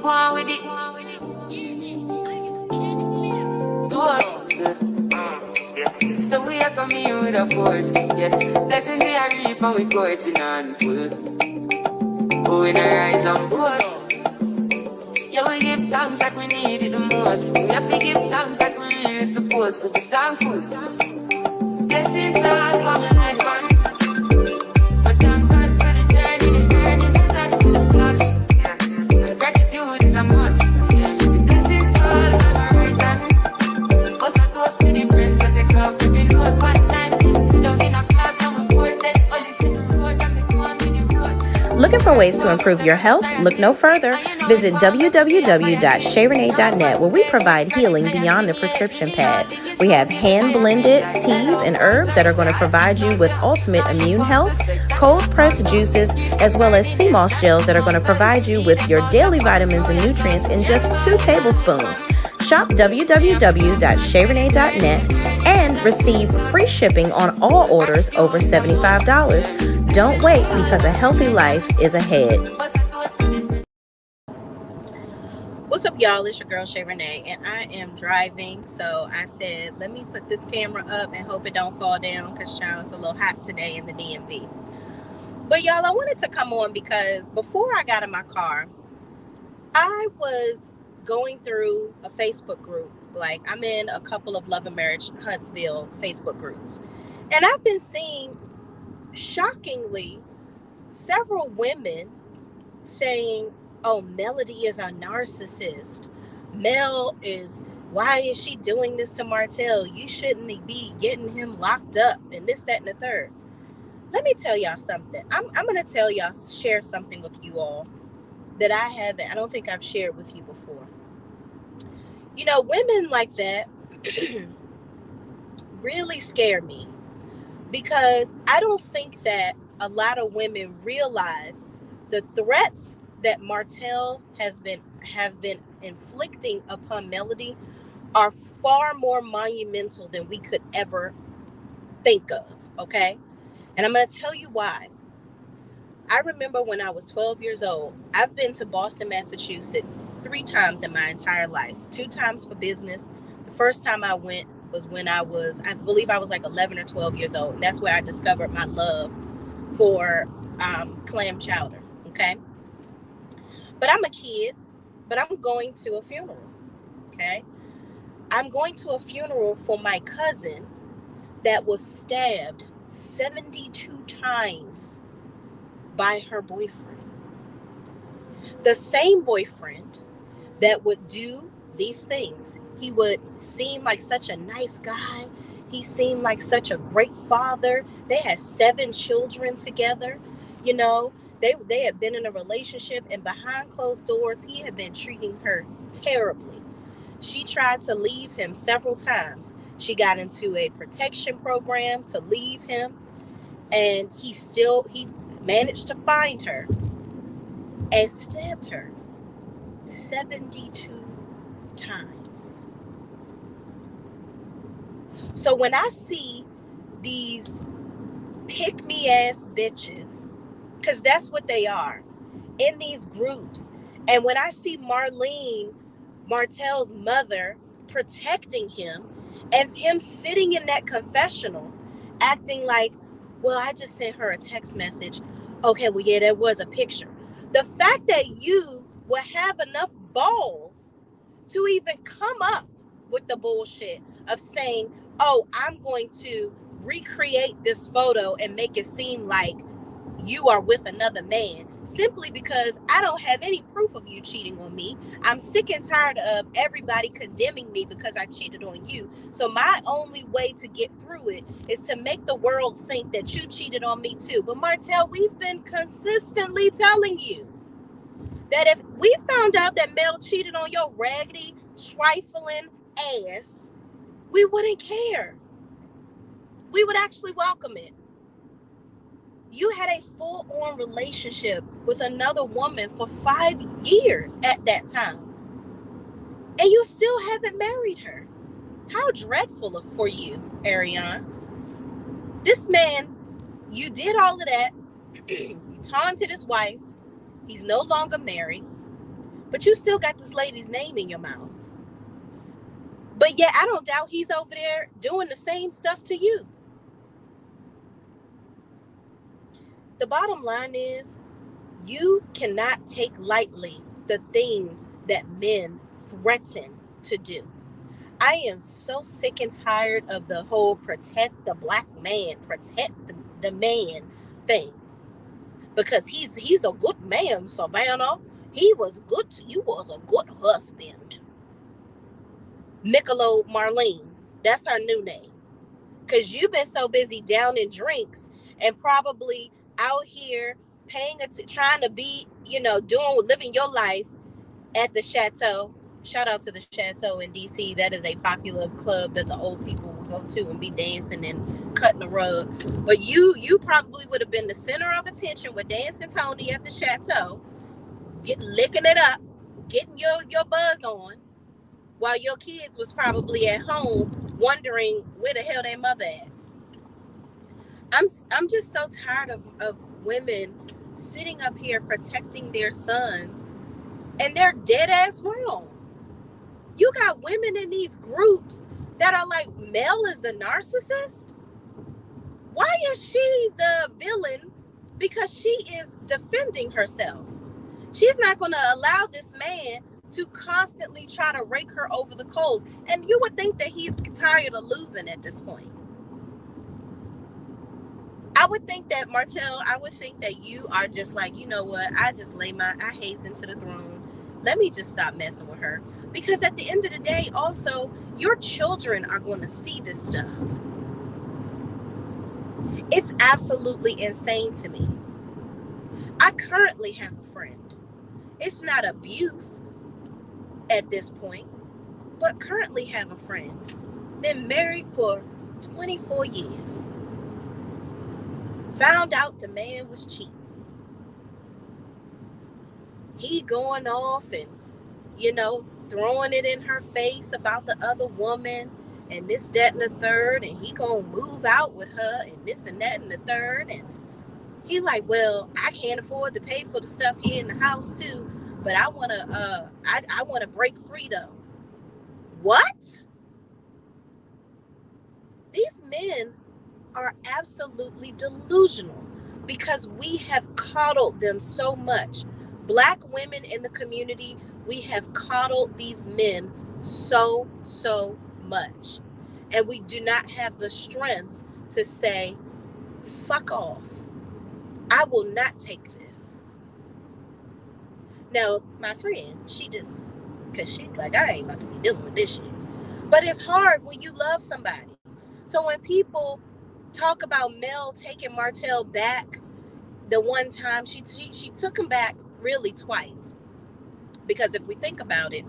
go on with it. So we are coming in with a force, yeah. Blessings we are reap and we coursing on full. Oh, we not rise on board. Yeah, we give thanks like we need it the most. We have to give thanks like we really supposed to be thankful. Blessings all for my life, man. But thank God for the journey, the that's to the plus. Yeah, and gratitude is a must. Yeah, blessings all for my right hand. What's a toast to the friends that take off to be Lord one time. Sit down in a class and we pour that. Only see the road and the one with the road. Looking for ways to improve your health? Look no further. Visit www.shayrenee.net, where we provide healing beyond the prescription pad. We have hand-blended teas and herbs that are going to provide you with ultimate immune health, cold-pressed juices, as well as sea moss gels that are going to provide you with your daily vitamins and nutrients in just 2 tablespoons. Shop www.shayrenee.net and receive free shipping on all orders over $75. Don't wait, because a healthy life is ahead. What's up, y'all? It's your girl Shay Renee, and I am driving. So I said, let me put this camera up and hope it don't fall down, because child, it's a little hot today in the DMV. But y'all, I wanted to come on because before I got in my car, I was going through a Facebook group. Like, I'm in a couple of Love and Marriage Huntsville Facebook groups, and I've been seeing, shockingly, several women saying, oh, Melody is a narcissist. Why is she doing this to Martell? You shouldn't be getting him locked up and this, that, and the third. Let me tell y'all something. I'm going to share something with you all that I don't think I've shared with you before. You know, women like that really scare me, because I don't think that a lot of women realize the threats that Martell have been inflicting upon Melody are far more monumental than we could ever think of, okay? And I'm going to tell you why. I remember when I was 12 years old, I've been to Boston, Massachusetts 3 times in my entire life, 2 times for business. The first time I went was when I believe I was like 11 or 12 years old. And that's where I discovered my love for clam chowder, okay? But I'm a kid, but I'm going to a funeral, okay? I'm going to a funeral for my cousin that was stabbed 72 times by her boyfriend. The same boyfriend that would do these things. He would seem like such a nice guy. He seemed like such a great father. They had 7 children together, you know. They had been in a relationship, and behind closed doors, he had been treating her terribly. She tried to leave him several times. She got into a protection program to leave him, and he managed to find her and stabbed her 72 times. So when I see these pick-me-ass bitches, because that's what they are, in these groups. And when I see Martell's mother, protecting him, and him sitting in that confessional, acting like, well, I just sent her a text message. Okay, well, yeah, there was a picture. The fact that you will have enough balls to even come up with the bullshit of saying, oh, I'm going to recreate this photo and make it seem like you are with another man, simply because I don't have any proof of you cheating on me. I'm sick and tired of everybody condemning me because I cheated on you. So my only way to get through it is to make the world think that you cheated on me too. But Martell, we've been consistently telling you that if we found out that Mel cheated on your raggedy, trifling ass, we wouldn't care. We would actually welcome it. You had a full-on relationship with another woman for 5 years at that time, and you still haven't married her. How dreadful for you, Ariane. This man, you did all of that. You taunted his wife. He's no longer married. But you still got this lady's name in your mouth. But yet I don't doubt he's over there doing the same stuff to you. The bottom line is, you cannot take lightly the things that men threaten to do. I am so sick and tired of the whole protect the black man, protect the man thing. Because he's a good man, Savannah. He was good to you, was a good husband. Michelob Marlene, that's her new name. Because you've been so busy down in drinks and probably out here trying to be, living your life at the Chateau. Shout out to the Chateau in DC. That is a popular club that the old people will go to and be dancing and cutting the rug. But you probably would have been the center of attention with Dancing Tony at the Chateau, licking it up, getting your buzz on, while your kids was probably at home wondering where the hell their mother at. I'm just so tired of women sitting up here protecting their sons, and they're dead ass wrong. You got women in these groups that are like, Mel is the narcissist. Why is she the villain? Because she is defending herself. She's not going to allow this man to constantly try to rake her over the coals. And you would think that he's tired of losing at this point. I would think that, Martell, you are just like, you know what? I hasten to the throne. Let me just stop messing with her. Because at the end of the day, also, your children are going to see this stuff. It's absolutely insane to me. I currently have a friend. It's not abuse at this point, but currently have a friend. Been married for 24 years. Found out the man was cheating. He going off and, throwing it in her face about the other woman and this, that, and the third, and he gonna move out with her and this and that and the third. And he like, well, I can't afford to pay for the stuff here in the house too, but I wanna break free though. What? These men are absolutely delusional because we have coddled them so much. Black women in the community, we have coddled these men so much. And we do not have the strength to say, fuck off. I will not take this. Now, my friend, she did, because she's like, I ain't about to be dealing with this shit. But it's hard when you love somebody. So when people talk about Mel taking Martell back, the one time she took him back really twice. Because if we think about it,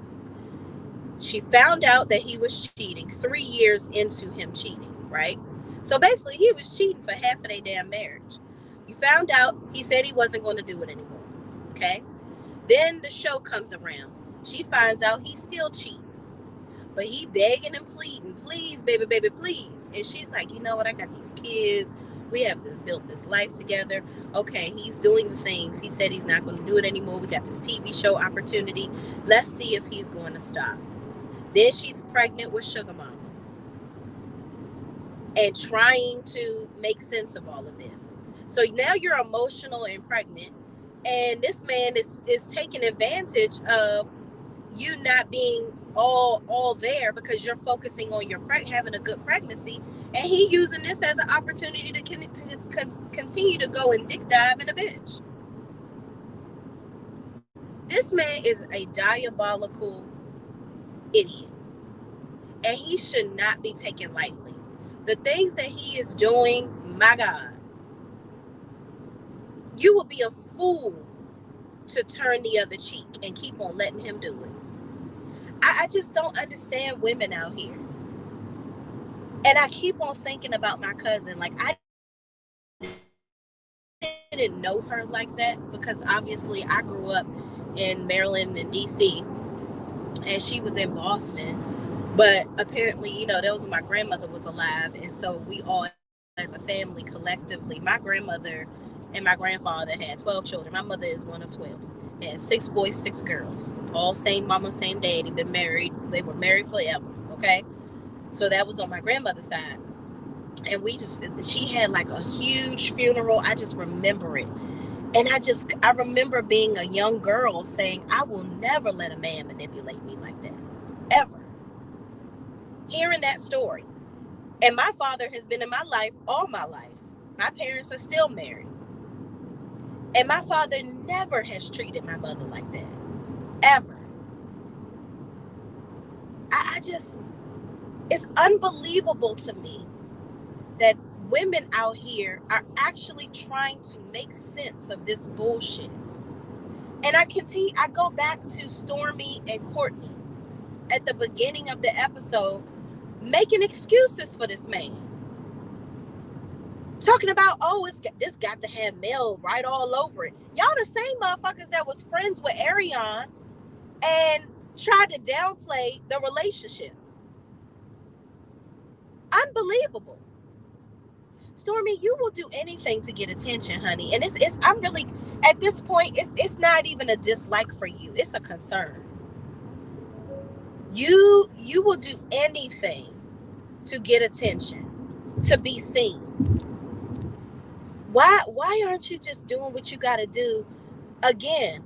she found out that he was cheating 3 years into him cheating, right? So basically, he was cheating for half of their damn marriage. You found out he said he wasn't going to do it anymore, okay? Then the show comes around. She finds out he's still cheating. But he begging and pleading, please, baby, please. And she's like, you know what? I got these kids. We have built this life together. Okay, he's doing the things. He said he's not going to do it anymore. We got this TV show opportunity. Let's see if he's going to stop. Then she's pregnant with Sugar Mama. And trying to make sense of all of this. So now you're emotional and pregnant. And this man is taking advantage of you not being all there because you're focusing on your having a good pregnancy, and he using this as an opportunity to continue to go and dick dive in a bitch. This man is a diabolical idiot, and he should not be taken lightly. The things that he is doing, my God, you will be a fool to turn the other cheek and keep on letting him do it. I just don't understand women out here. And I keep on thinking about my cousin. Like, I didn't know her like that because obviously I grew up in Maryland and DC and she was in Boston. But apparently, that was when my grandmother was alive. And so we all, as a family, collectively, my grandmother and my grandfather had 12 children. My mother is one of 12. Had 6 boys, 6 girls. All same mama, same daddy. Been married. They were married forever. Okay? So that was on my grandmother's side. And she had like a huge funeral. I just remember it. And I remember being a young girl saying, I will never let a man manipulate me like that. Ever. Hearing that story. And my father has been in my life all my life. My parents are still married. And my father never has treated my mother like that. Ever. It's unbelievable to me that women out here are actually trying to make sense of this bullshit. And I go back to Stormy and Courtney at the beginning of the episode, making excuses for this man. Talking about, this got to have Mel right all over it. Y'all the same motherfuckers that was friends with Ariane and tried to downplay the relationship. Unbelievable. Stormy, you will do anything to get attention, honey. And I'm really, at this point, it's not even a dislike for you. It's a concern. You will do anything to get attention, to be seen. Why aren't you just doing what you got to do? Again,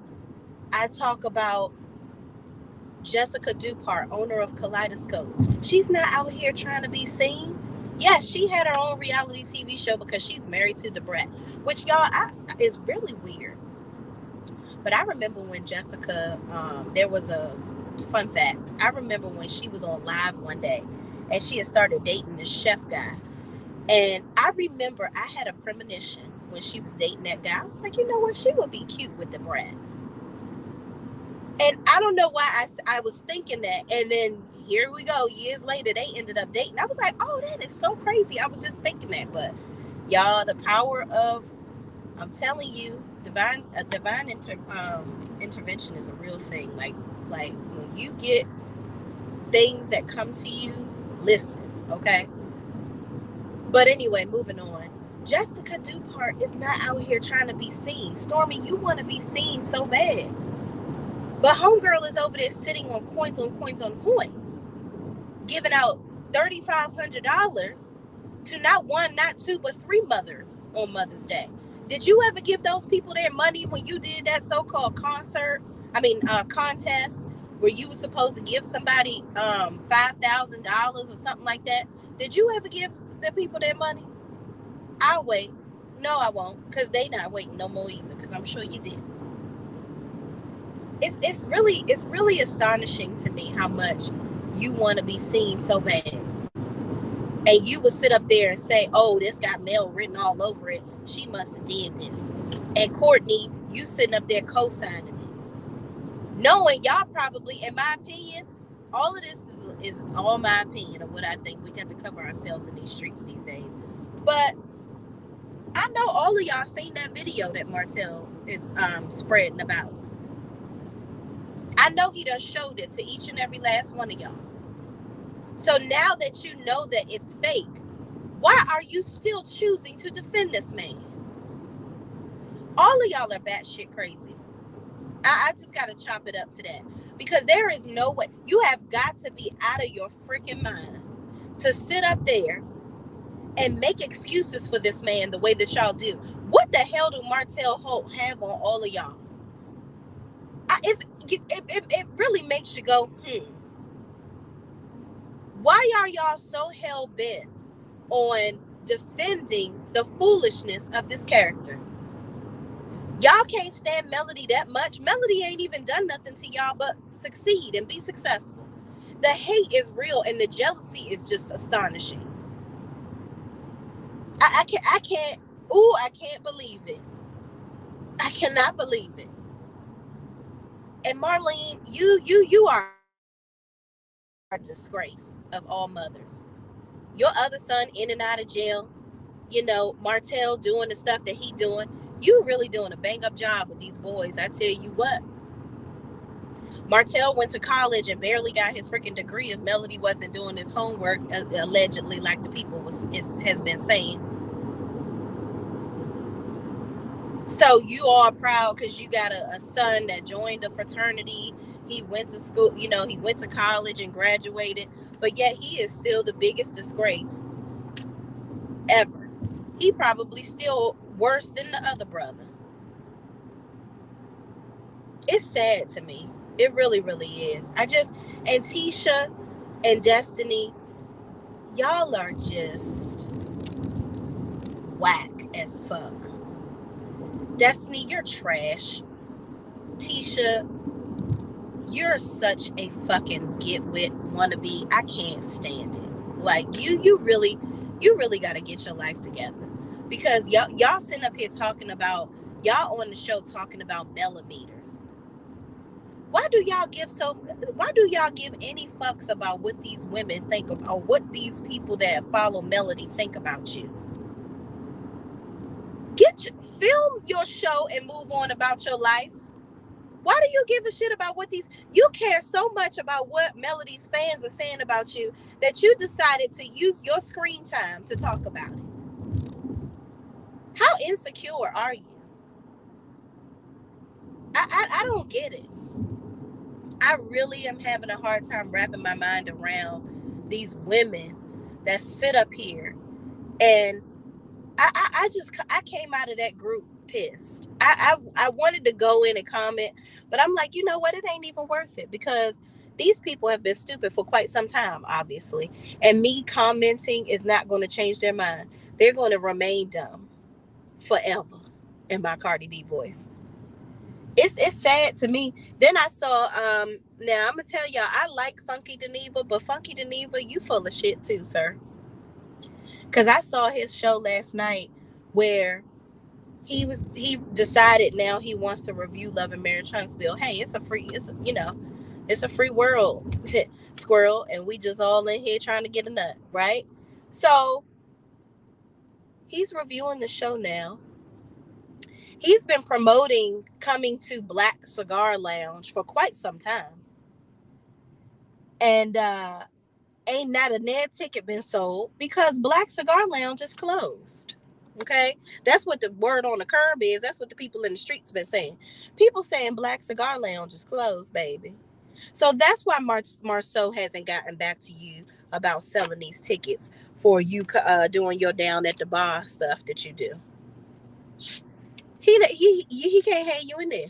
I talk about Jessica Dupart, owner of Kaleidoscope. She's not out here trying to be seen. Yes, she had her own reality TV show because she's married to Debrat, which y'all is really weird. But I remember when Jessica, there was a fun fact. I remember when she was on live one day and she had started dating this chef guy. And I remember I had a premonition when she was dating that guy. I was like, you know what? She would be cute with Debrat. And I don't know why I was thinking that. And then here we go. Years later, they ended up dating. I was like, oh, that is so crazy. I was just thinking that. But y'all, the power of, I'm telling you, divine intervention is a real thing. Like when you get things that come to you, listen, okay? But anyway, moving on. Jessica Dupart is not out here trying to be seen. Stormy, you want to be seen so bad. But homegirl is over there sitting on coins on coins on coins, giving out $3,500 to not one, not two, but 3 mothers on Mother's Day. Did you ever give those people their money when you did that so-called contest where you were supposed to give somebody $5,000 or something like that? Did you ever give the people their money? I'll wait. No, I won't, because they not waiting no more either, because I'm sure you did. It's really astonishing to me how much you want to be seen so bad. And you would sit up there and say, oh, this got Mel written all over it. She must have did this. And Courtney, you sitting up there co-signing it. Knowing y'all probably, in my opinion, all of this is all my opinion of what I think. We got to cover ourselves in these streets these days. But I know all of y'all seen that video that Martell is spreading about. I know he done showed it to each and every last one of y'all. So now that you know that it's fake, why are you still choosing to defend this man? All of y'all are batshit crazy. I just got to chop it up to that. Because there is no way. You have got to be out of your freaking mind to sit up there and make excuses for this man the way that y'all do. What the hell do Martell Holt have on all of y'all? It really makes you go, Why are y'all so hell-bent on defending the foolishness of this character? Y'all can't stand Melody that much. Melody ain't even done nothing to y'all but succeed and be successful. The hate is real and the jealousy is just astonishing. I can't believe it. I cannot believe it. And Marlene, you are a disgrace of all mothers. Your other son in and out of jail, Martell doing the stuff that he doing. You really doing a bang up job with these boys. I tell you what. Martell went to college and barely got his freaking degree if Melody wasn't doing his homework, allegedly, like the people has been saying. So you are proud because you got a son that joined a fraternity. He went to school, he went to college and graduated, but yet he is still the biggest disgrace ever. He probably still worse than the other brother. It's sad to me. It really, really is. And Tisha and Destiny, y'all are just whack as fuck. Destiny, you're trash. Tisha, you're such a fucking getwit wannabe. I can't stand it. Like you really got to get your life together, because y'all sitting up here talking about, y'all on the show talking about millimeters. Why do y'all give any fucks about what these women think of, or what these people that follow Melody think about you? Film your show and move on about your life. Why do you give a shit about you care so much about what Melody's fans are saying about you that you decided to use your screen time to talk about it? How insecure are you? I don't get it. I really am having a hard time wrapping my mind around these women that sit up here, and I came out of that group pissed. I wanted to go in and comment, but I'm like, you know what? It ain't even worth it, because these people have been stupid for quite some time, obviously. And me commenting is not going to change their mind. They're going to remain dumb forever, in my Cardi B voice. It's sad to me. Then I saw now I'm gonna tell y'all, I like Funky Dineva, but Funky Dineva, you full of shit too, sir. Cause I saw his show last night where he decided now he wants to review Love and Marriage Huntsville. Hey, it's a free world, squirrel, and we just all in here trying to get a nut, right? So he's reviewing the show now. He's been promoting coming to Black Cigar Lounge for quite some time. And ain't not a net ticket been sold because Black Cigar Lounge is closed. Okay, that's what the word on the curb is. That's what the people in the streets been saying. People saying Black Cigar Lounge is closed, baby. So that's why Marceau hasn't gotten back to you about selling these tickets for you doing your down at the bar stuff that you do. He can't have you in there.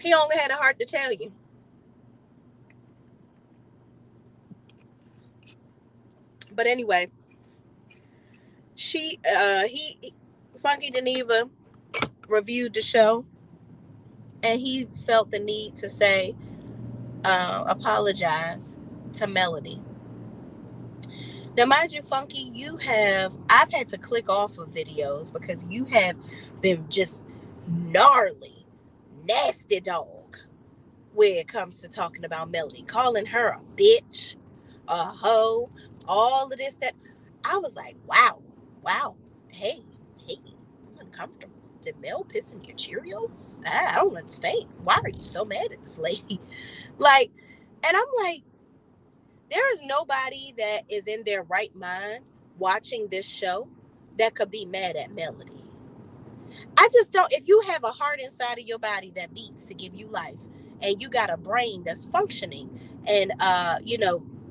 He only had a heart to tell you. But anyway, Funky Dineva reviewed the show, and he felt the need to say, apologize to Melody. Now, mind you, Funky, I've had to click off of videos because you have been just gnarly, nasty dog when it comes to talking about Melody, calling her a bitch, a hoe, all of this, that. I was like, wow, hey, I'm uncomfortable. Did Mel piss in your Cheerios? I don't understand. Why are you so mad at this lady? Like, and I'm like, there is nobody that is in their right mind watching this show that could be mad at Melody. I just don't. If you have a heart inside of your body that beats to give you life, and you got a brain that's functioning and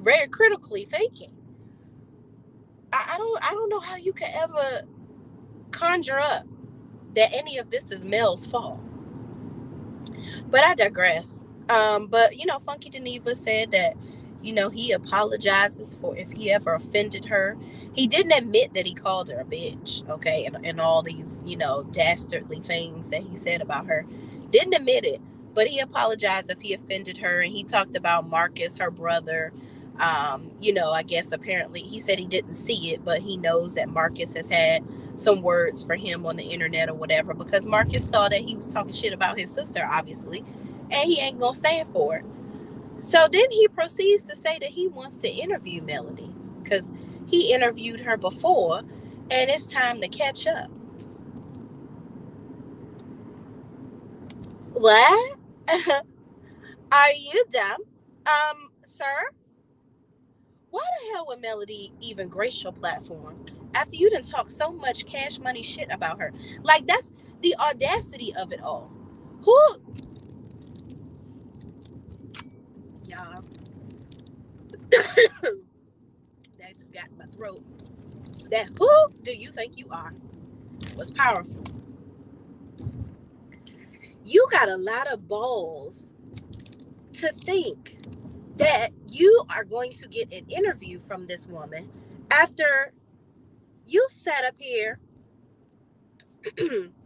very critically thinking, I don't know how you could ever conjure up that any of this is Mel's fault. But I digress. But Funky Dineva said that he apologizes for if he ever offended her. He didn't admit that he called her a bitch, okay, and all these dastardly things that he said about her. Didn't admit it, but he apologized if he offended her, and he talked about Marcus, her brother. I guess apparently he said he didn't see it, but he knows that Marcus has had some words for him on the internet or whatever, because Marcus saw that he was talking shit about his sister, obviously, and he ain't gonna stand for it. So then he proceeds to say that he wants to interview Melody because he interviewed her before, and it's time to catch up. What? Are you dumb? Sir? Why the hell would Melody even grace your platform after you done talk so much Cash Money shit about her. Like, that's the audacity of it all. Who, y'all, that just got in my throat. That who do you think you are was powerful. You got a lot of balls to think that you are going to get an interview from this woman after you sat up here.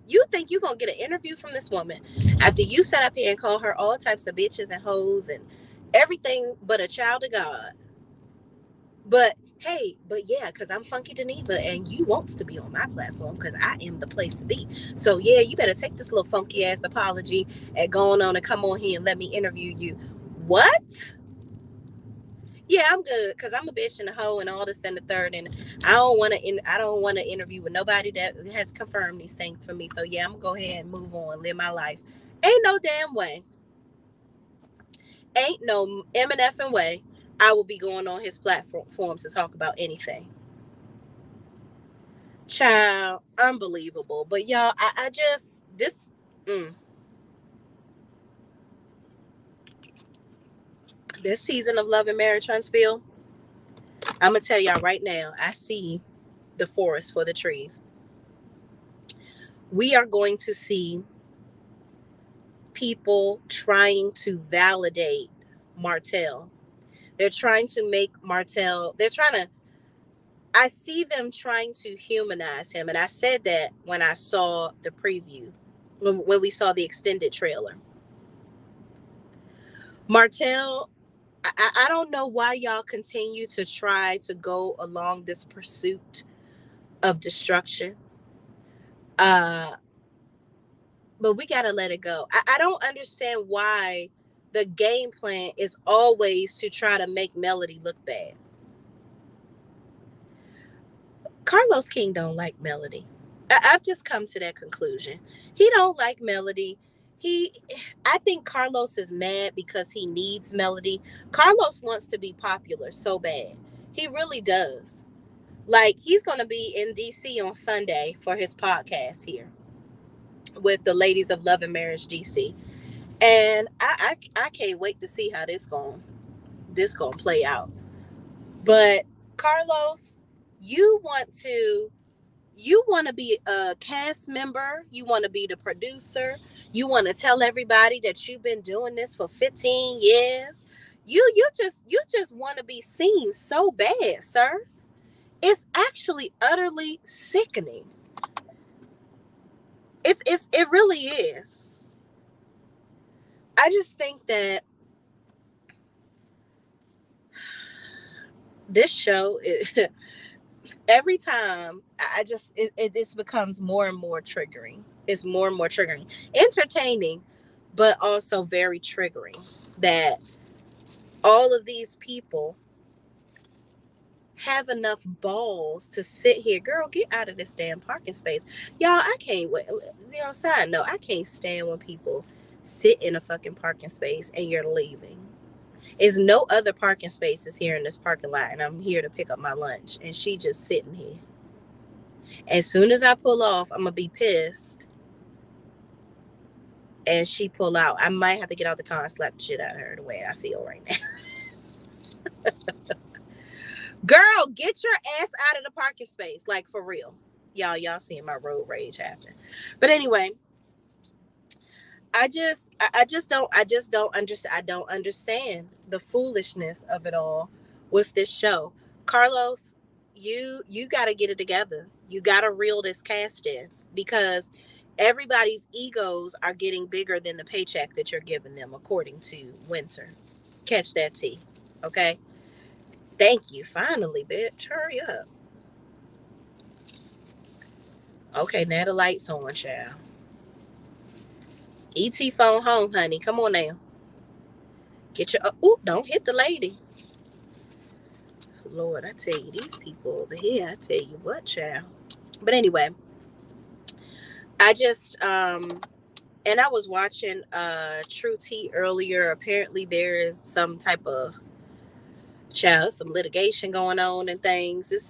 You think you're going to get an interview from this woman after you sat up here and called her all types of bitches and hoes and everything but a child of God. But hey, but yeah, because I'm Funky Dineva and you wants to be on my platform because I am the place to be. So yeah, you better take this little funky ass apology and go on and come on here and let me interview you. What? Yeah, I'm good because I'm a bitch and a hoe and all this and the third, and I don't want to. I don't want to interview with nobody that has confirmed these things for me. So yeah, I'm gonna go ahead and move on, live my life. Ain't no damn way. Ain't no MNF way. I will be going on his platform to talk about anything. Child, unbelievable. But y'all, I just this. This season of Love and Marriage Huntsville, I'm gonna tell y'all right now. I see the forest for the trees. We are going to see people trying to validate Martell. They're trying to make Martell, I see them trying to humanize him. And I said that when I saw the preview, when we saw the extended trailer. Martell, I don't know why y'all continue to try to go along this pursuit of destruction. Uh, but we got to let it go. I don't understand why the game plan is always to try to make Melody look bad. Carlos King don't like Melody. I've just come to that conclusion. He don't like Melody. He, I think Carlos is mad because he needs Melody. Carlos wants to be popular so bad. He really does. Like, he's going to be in DC on Sunday for his podcast here with the ladies of Love and Marriage DC. And I can't wait to see how this going to play out. But Carlos, you want to be a cast member, you want to be the producer, you want to tell everybody that you've been doing this for 15 years. You just want to be seen so bad, sir. It's actually utterly sickening. It really is. I just think that this show every time I just this becomes more and more triggering. It's more and more triggering. Entertaining, but also very triggering that all of these people have enough balls to sit here. Girl, get out of this damn parking space. Y'all, I can't wait. Side note, I can't stand when people sit in a fucking parking space and you're leaving. There's no other parking spaces here in this parking lot, and I'm here to pick up my lunch, and she just sitting here. As soon as I pull off, I'm gonna be pissed. And she pull out. I might have to get out the car and slap the shit out of her the way I feel right now. Girl, get your ass out of the parking space. Like, for real. Y'all seeing my road rage happen. But anyway, I don't understand the foolishness of it all with this show. Carlos, you got to get it together. You got to reel this cast in because everybody's egos are getting bigger than the paycheck that you're giving them, according to Winter. Catch that tea, okay? Thank you. Finally, bitch, hurry up. Okay, now the lights on, child. ET phone home, honey. Come on now. Get your. Don't hit the lady. Lord, I tell you, these people over here, I tell you what, child. But anyway, I just and I was watching True Tea earlier. Apparently there is some type of Child, some litigation going on and things. It's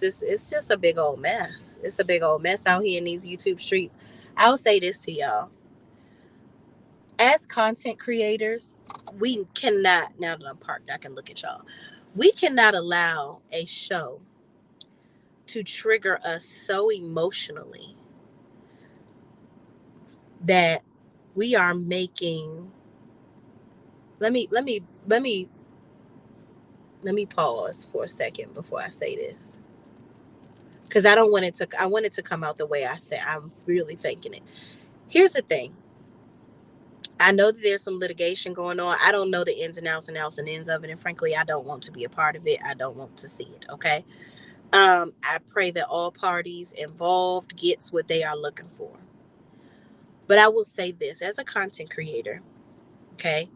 just a big old mess. It's a big old mess out here in these YouTube streets. I'll say this to y'all. As content creators, we cannot, now that I'm parked, I can look at y'all. We cannot allow a show to trigger us so emotionally that we are making let me pause for a second before I say this, because I want it to come out the way I'm really thinking it. Here's the thing. I know that there's some litigation going on. I don't know the ins and outs and ends of it, and frankly, I don't want to be a part of it. I don't want to see it. Okay. I pray that all parties involved gets what they are looking for. But I will say this as a content creator, okay?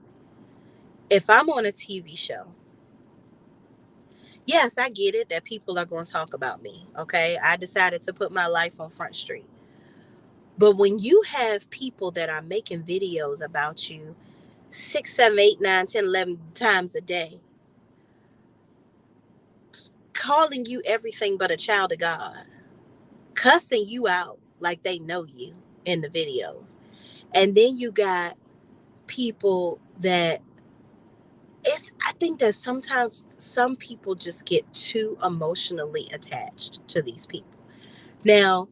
If I'm on a TV show, yes, I get it that people are going to talk about me, okay? I decided to put my life on Front Street. But when you have people that are making videos about you 6, 7, 8, 9, 10, 11 times a day, calling you everything but a child of God, cussing you out like they know you in the videos. And then you got people that I think that sometimes some people just get too emotionally attached to these people. Now,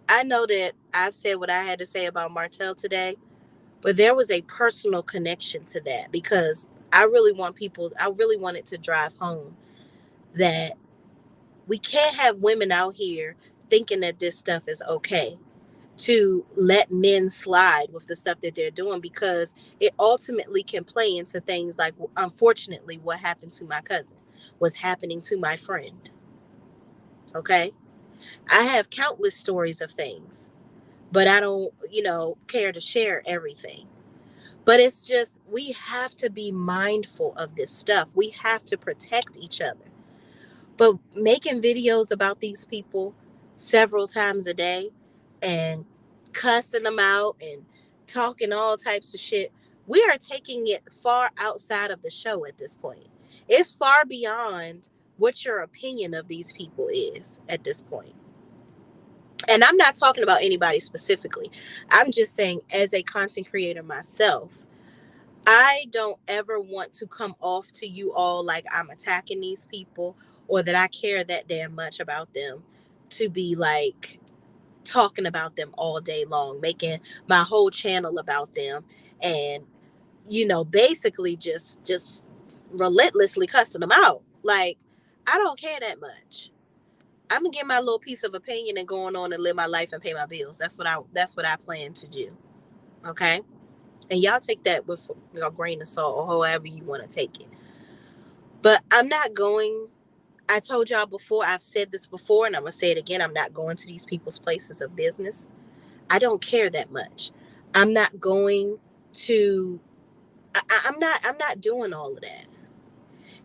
I know that I've said what I had to say about Martell today, but there was a personal connection to that because I really wanted to drive home that we can't have women out here thinking that this stuff is okay, to let men slide with the stuff that they're doing, because it ultimately can play into things like, unfortunately, what happened to my cousin, what's happening to my friend. Okay. I have countless stories of things, but I don't, care to share everything. But it's just, we have to be mindful of this stuff. We have to protect each other. But making videos about these people several times a day and cussing them out and talking all types of shit, we are taking it far outside of the show at this point. It's far beyond what your opinion of these people is at this point. And I'm not talking about anybody specifically. I'm just saying, as a content creator myself, I don't ever want to come off to you all like I'm attacking these people or that I care that damn much about them to be like talking about them all day long, making my whole channel about them, and basically just relentlessly cussing them out. Like, I don't care that much. I'm gonna get my little piece of opinion and going on and live my life and pay my bills. That's what I plan to do. Okay? And y'all take that with a grain of salt or however you want to take it. But I told y'all before, I've said this before, and I'm going to say it again. I'm not going to these people's places of business. I don't care that much. I'm not going to, I'm not doing all of that.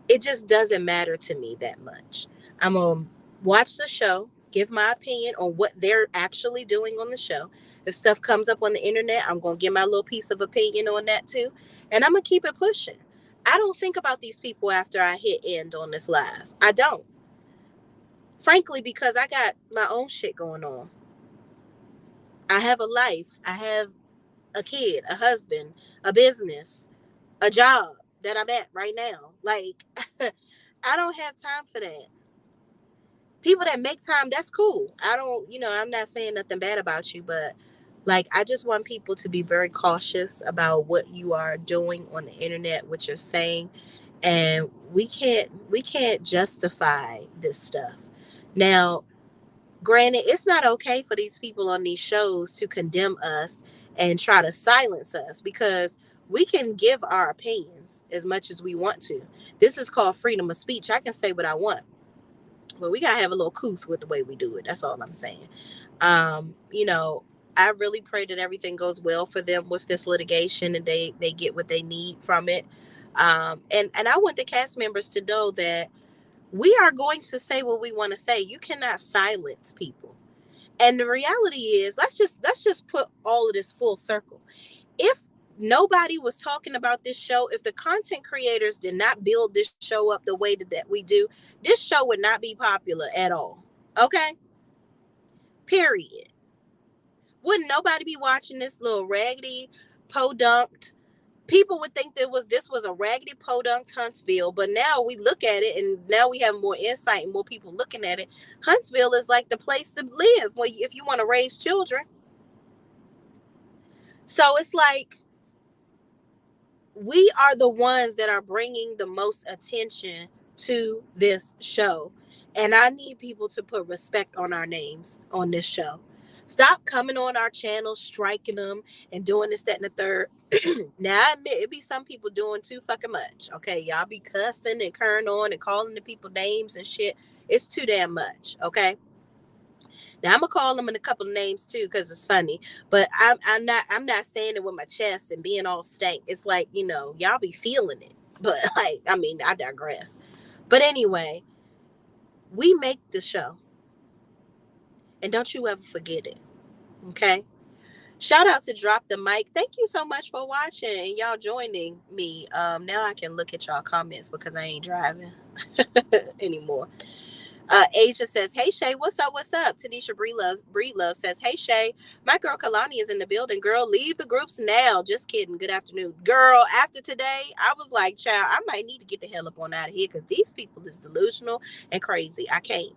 It just doesn't matter to me that much. I'm going to watch the show, give my opinion on what they're actually doing on the show. If stuff comes up on the internet, I'm going to give my little piece of opinion on that too. And I'm going to keep it pushing. I don't think about these people after I hit end on this live. I don't. Frankly, because I got my own shit going on. I have a life. I have a kid, a husband, a business, a job that I'm at right now. Like, I don't have time for that. People that make time, that's cool. I'm not saying nothing bad about you, but like, I just want people to be very cautious about what you are doing on the internet, what you're saying. And we can't justify this stuff. Now, granted, it's not okay for these people on these shows to condemn us and try to silence us, because we can give our opinions as much as we want to. This is called freedom of speech. I can say what I want. But we gotta have a little couth with the way we do it. That's all I'm saying. Um, you know, I really pray that everything goes well for them with this litigation and they get what they need from it. And I want the cast members to know that we are going to say what we want to say. You cannot silence people. And the reality is, let's just put all of this full circle. If nobody was talking about this show, if the content creators did not build this show up the way that we do, this show would not be popular at all. Okay? Period. Wouldn't nobody be watching this little raggedy, podunked? People would think this was a raggedy podunk Huntsville, but now we look at it and now we have more insight and more people looking at it. Huntsville is like the place to live if you want to raise children. So it's like we are the ones that are bringing the most attention to this show. And I need people to put respect on our names on this show. Stop coming on our channel, striking them and doing this, that, and the third. Now, I admit it be some people doing too fucking much. Okay, y'all be cussing and carrying on and calling the people names and shit. It's too damn much. Okay. Now I'm gonna call them in a couple of names too because it's funny, but I'm not saying it with my chest and being all stank. It's like, you know, y'all be feeling it, but like, I mean, I digress. But anyway, we make the show, and don't you ever forget it. Okay. Shout out to Drop the Mic. Thank you so much for watching and y'all joining me. Now I can look at y'all comments because I ain't driving anymore. Asia says, hey, Shay, what's up? What's up? Tanisha Breedlove says, hey, Shay, my girl Kalani is in the building. Girl, leave the groups now. Just kidding. Good afternoon. Girl, after today, I was like, child, I might need to get the hell up on out of here because these people is delusional and crazy. I can't.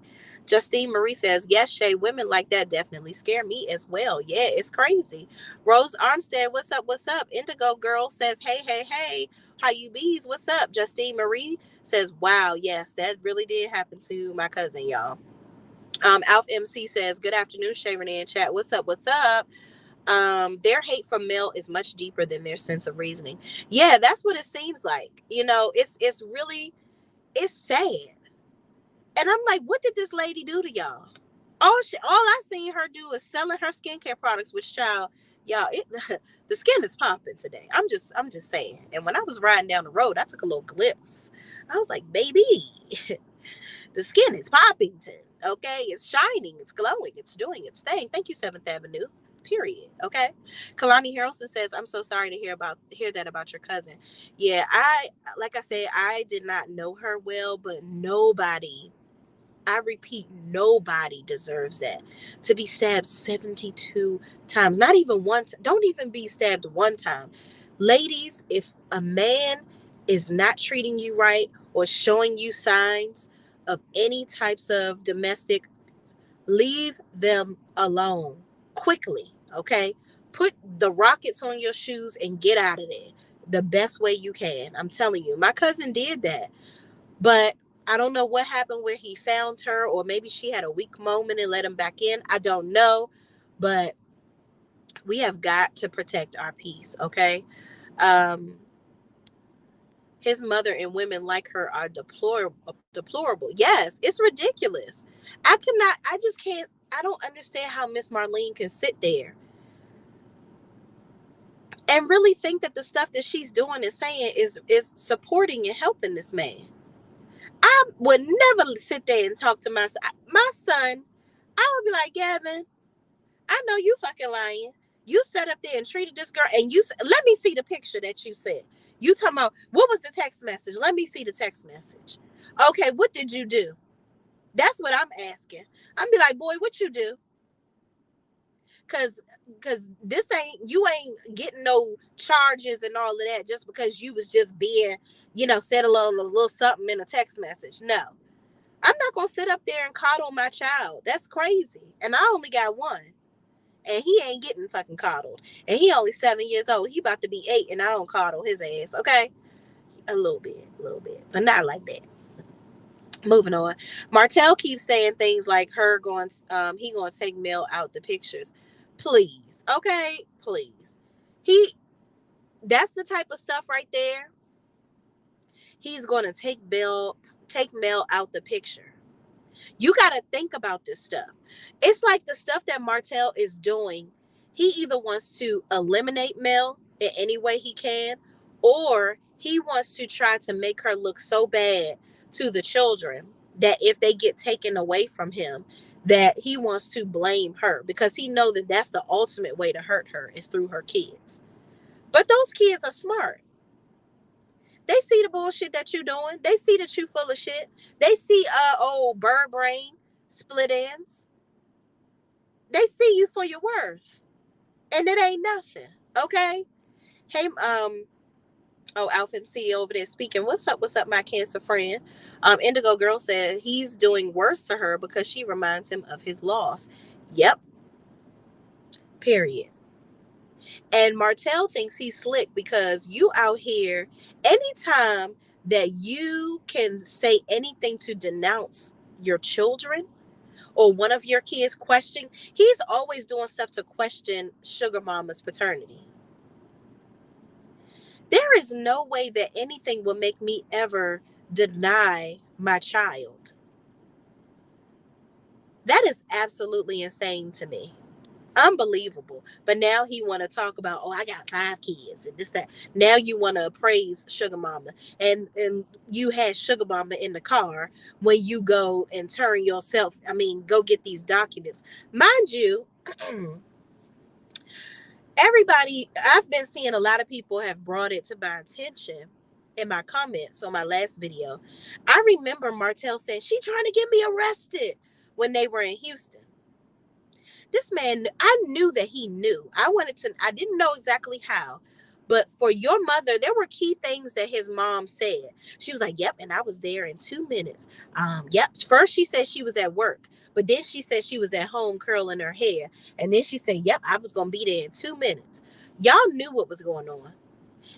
Justine Marie says, yes, Shay, women like that definitely scare me as well. Yeah, it's crazy. Rose Armstead, what's up? What's up? Indigo Girl says, hey, hey, hey. How you bees? What's up? Justine Marie says, wow, yes, that really did happen to my cousin, y'all. Alf MC says, good afternoon, Shay, Renee, and chat. What's up? What's up? Their hate for Mel is much deeper than their sense of reasoning. Yeah, that's what it seems like. You know, it's sad. And I'm like, what did this lady do to y'all? All I seen her do is selling her skincare products with child. Y'all, the skin is popping today. I'm just saying. And when I was riding down the road, I took a little glimpse. I was like, baby, the skin is popping. Okay, it's shining, it's glowing, it's doing its thing. Thank you, 7th Avenue. Period. Okay. Kalani Harrelson says, I'm so sorry to hear that about your cousin. Yeah, like I said, I did not know her well, but nobody, I repeat, nobody deserves that. To be stabbed 72 times. Not even once. Don't even be stabbed one time. Ladies, if a man is not treating you right or showing you signs of any types of domestic, leave them alone quickly. Okay? Put the rockets on your shoes and get out of there the best way you can. I'm telling you. My cousin did that. But I don't know what happened where he found her, or maybe she had a weak moment and let him back in. I don't know, but we have got to protect our peace, okay? His mother and women like her are deplorable. Yes, it's ridiculous. I just can't, I don't understand how Miss Marlene can sit there and really think that the stuff that she's doing and saying is supporting and helping this man. I would never sit there and talk to my son. I would be like, Gavin, I know you fucking lying. You sat up there and treated this girl, and let me see the picture that you sent. You talking about, what was the text message? Let me see the text message. Okay, what did you do? That's what I'm asking. I'm be like, boy, what you do? Cause you ain't getting no charges and all of that just because you was just being, said a little something in a text message. No. I'm not going to sit up there and coddle my child. That's crazy. And I only got one. And he ain't getting fucking coddled. And he only 7 years old. He about to be 8 and I don't coddle his ass. Okay? A little bit. But not like that. Moving on. Martell keeps saying things like he going to take Mel out the pictures. Please. Okay? Please. That's the type of stuff right there. He's going to take Mel out the picture. You got to think about this stuff. It's like the stuff that Martell is doing. He either wants to eliminate Mel in any way he can, or he wants to try to make her look so bad to the children that if they get taken away from him, that he wants to blame her because he knows that that's the ultimate way to hurt her is through her kids. But those kids are smart. They see the bullshit that you doing. They see that you full of shit. They see old bird brain, split ends. They see you for your worth. And it ain't nothing. Okay? Hey, oh, Alpha MC over there speaking. What's up, my cancer friend? Indigo Girl said he's doing worse to her because she reminds him of his loss. Yep. Period. And Martell thinks he's slick because you out here, anytime that you can say anything to denounce your children or one of your kids question, he's always doing stuff to question Sugar Mama's paternity. There is no way that anything will make me ever deny my child. That is absolutely insane to me. Unbelievable. But now he want to talk about, oh, I got 5 kids and this that. Now you want to praise Sugar Mama, and you had Sugar Mama in the car when you go and turn yourself. I mean, go get these documents, mind you. Everybody, I've been seeing a lot of people have brought it to my attention in my comments on my last video. I remember Martell saying she trying to get me arrested when they were in Houston. This man, I knew that he knew. I didn't know exactly how, but for your mother, there were key things that his mom said. She was like, yep, and I was there in 2 minutes. Yep. First she said she was at work, but then she said she was at home curling her hair. And then she said, yep, I was going to be there in 2 minutes. Y'all knew what was going on.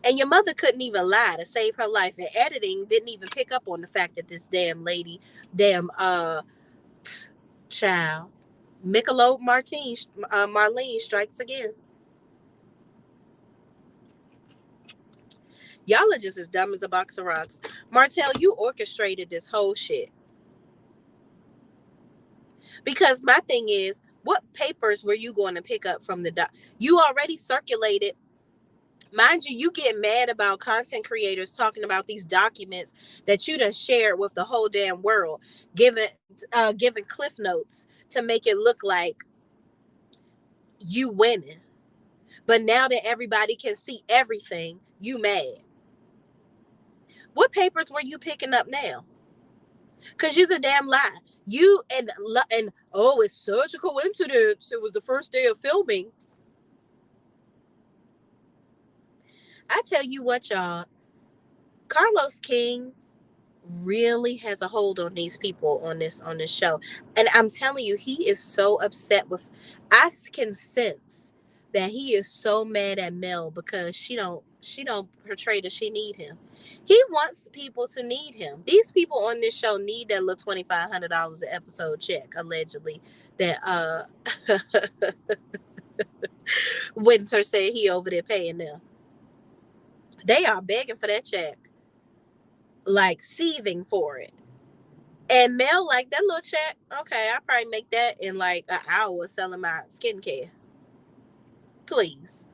And your mother couldn't even lie to save her life. And editing didn't even pick up on the fact that this child, Michelob Marlene strikes again. Y'all are just as dumb as a box of rocks. Martell, you orchestrated this whole shit. Because my thing is, what papers were you going to pick up from the doc? You already circulated. Mind you, you get mad about content creators talking about these documents that you done shared with the whole damn world, giving cliff notes to make it look like you winning. But now that everybody can see everything, you mad. What papers were you picking up now? Because you's a damn lie. You and oh, it's such a coincidence. It was the first day of filming. I tell you what, y'all. Carlos King really has a hold on these people on this show. And I'm telling you, he is so upset with, I can sense that he is so mad at Mel because she don't portray that she need him. He wants people to need him. These people on this show need that little $2,500 an episode check, allegedly, that Winter said he over there paying them. They are begging for that check, like seething for it. And Mel, like, that little check, okay, I'll probably make that in like an hour selling my skincare. Please.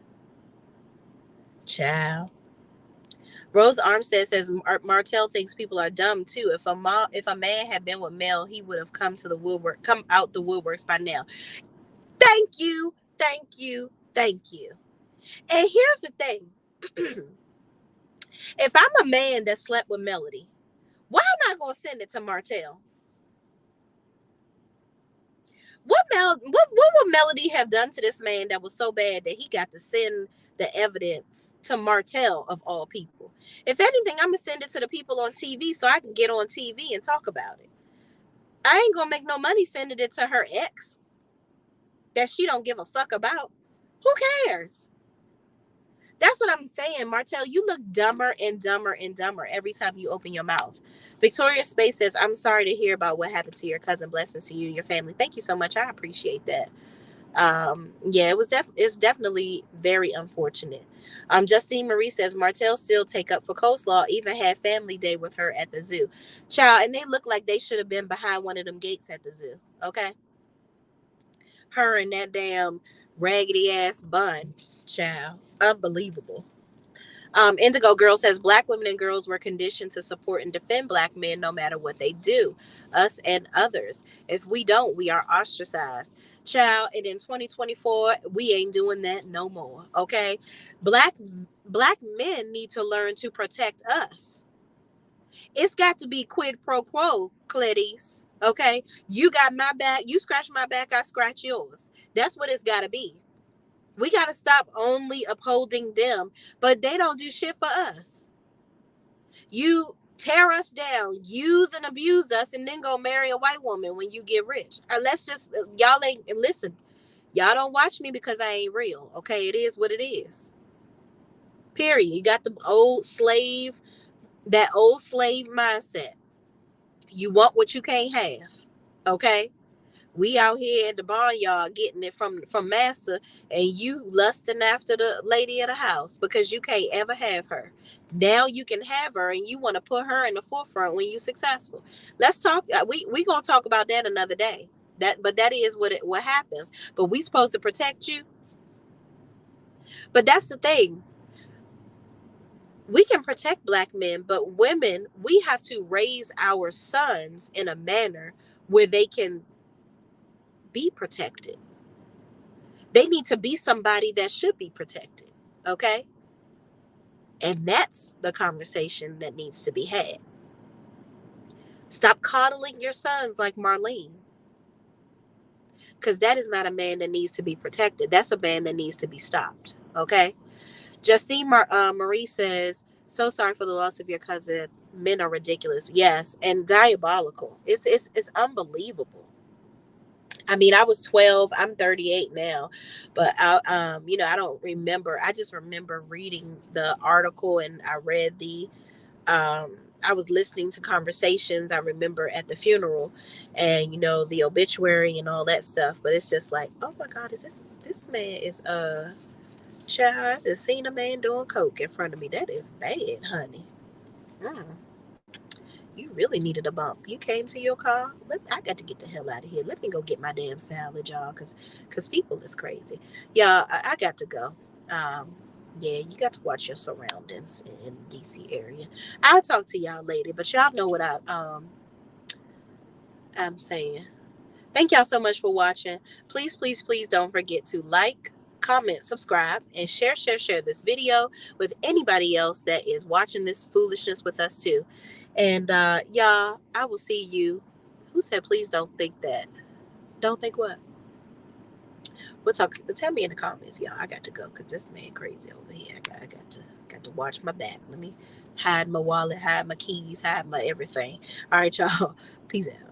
Child. Rose Armstead says Martell thinks people are dumb too. If a man had been with Mel, he would have come out the woodworks by now. Thank you. And here's the thing. If I'm a man that slept with Melody, why am I going to send it to Martell? What would Melody have done to this man that was so bad that he got to send the evidence to Martell of all people? If anything, I'm gonna send it to the people on TV so I can get on TV and talk about it. I ain't gonna make no money sending it to her ex that she don't give a fuck about. Who cares? That's what I'm saying, Martell. You look dumber and dumber and dumber every time you open your mouth. Victoria Space says, I'm sorry to hear about what happened to your cousin. Blessings to you and your family. Thank you so much. I appreciate that. Yeah, it's definitely very unfortunate. Justine Marie says, Martell still take up for coleslaw, even had family day with her at the zoo. Child, and they look like they should have been behind one of them gates at the zoo. Okay. Her and that damn raggedy ass bun. Child. Unbelievable. Indigo Girl says black women and girls were conditioned to support and defend black men no matter what they do, us and others. If we don't, we are ostracized. Child, and in 2024, we ain't doing that no more. Okay, black black men need to learn to protect us. It's got to be quid pro quo, Cledis. Okay, you got my back, you scratch my back, I scratch yours. That's what it's got to be. We got to stop only upholding them, but they don't do shit for us. You tear us down, use and abuse us, and then go marry a white woman when you get rich. Or let's just, y'all ain't, listen, y'all don't watch me because I ain't real. Okay, it is what it is. Period. You got the old slave, that old slave mindset. You want what you can't have. Okay? We out here at the barnyard getting it from master, and you lusting after the lady of the house because you can't ever have her. Now you can have her, and you want to put her in the forefront when you're successful. Let's talk. We gonna talk about that another day. But that is what happens. But we supposed to protect you. But that's the thing. We can protect black men, but women, we have to raise our sons in a manner where they can be protected. They need to be somebody that should be protected. Okay? And that's the conversation that needs to be had. Stop coddling your sons like Marlene. Because that is not a man that needs to be protected. That's a man that needs to be stopped. Okay? Justine Marie says, so sorry for the loss of your cousin. Men are ridiculous. Yes. And diabolical. It's unbelievable. I mean, I was 12. I'm 38 now, but I don't remember. I just remember reading the article, and I read I was listening to conversations. I remember at the funeral, and the obituary and all that stuff. But it's just like, oh my God, is this man is child? I just seen a man doing coke in front of me. That is bad, honey. Mm. You really needed a bump. You came to your car. I got to get the hell out of here. Let me go get my damn salad, y'all, because people is crazy. Y'all, I got to go. Yeah, you got to watch your surroundings in the DC area. I'll talk to y'all later, but y'all know what I'm saying. Thank y'all so much for watching. Please, please, please don't forget to like, comment, subscribe, and share this video with anybody else that is watching this foolishness with us too. And y'all, I will see you. Who said please don't think that? Don't think what? We'll talk. Tell me in the comments, y'all. I got to go because this man crazy over here. I got to watch my back. Let me hide my wallet, hide my keys, hide my everything. All right, y'all. Peace out.